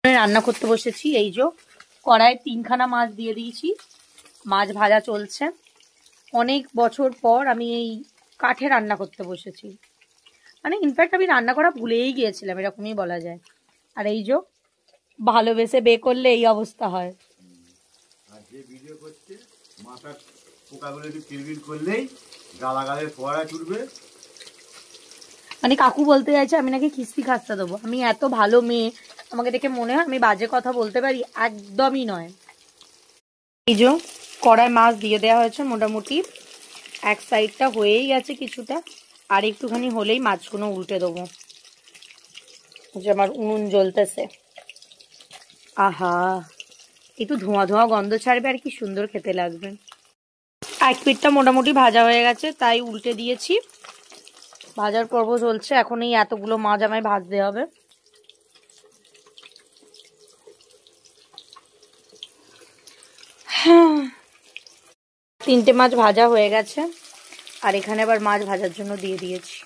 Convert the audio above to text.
রান্না করতে বসেছি। এই যে কড়াইয়ে 3খানা মাছ দিয়ে দিয়েছি, মাছ ভাজা চলছে। অনেক বছর পর আমি এই কাঠে রান্না করতে বসেছি, মানে ইনফ্যাক্ট আমি রান্না করা ভুলেই গিয়েছিলাম, এরকমই বলা যায়। আর এই যে ভালোবেসে বে করলে এই অবস্থা হয়। আর যে ভিডিও করছে মাথার পোকাগুলো একটু কিলবিল করলেই গালাগালে ফোয়ারা ছুটবে। মানে কাকু বলতে চাইছে আমি নাকি খিস্তি খাস্তা দেবো। আমি এত ভালো মেয়ে, আমাকে দেখে মনে হয় আমি বাজে কথা বলতে পারি? একদমই নয়। এই যে কড়াই মাছ দিয়ে দেওয়া হয়েছে, মোটামুটি এক সাইডটা হয়েই গেছে কিছুটা, আর একটুখানি হলেই মাছগুলো উল্টে দেবো। যে আমার উনুন জ্বলতেছে, আহা একটু ধোঁয়া ধোঁয়া গন্ধ ছাড়বে আর কি সুন্দর খেতে লাগবে। এক পিঠটা মোটামুটি ভাজা হয়ে গেছে, তাই উল্টে দিয়েছি। ভাজার পর্ব চলছে। এখন এই এতগুলো মাছ আমায় ভাজতে হবে। হ্যাঁ, 3টে মাছ ভাজা হয়ে গেছে, আর এখানে আবার মাছ ভাজার জন্য দিয়ে দিয়েছি।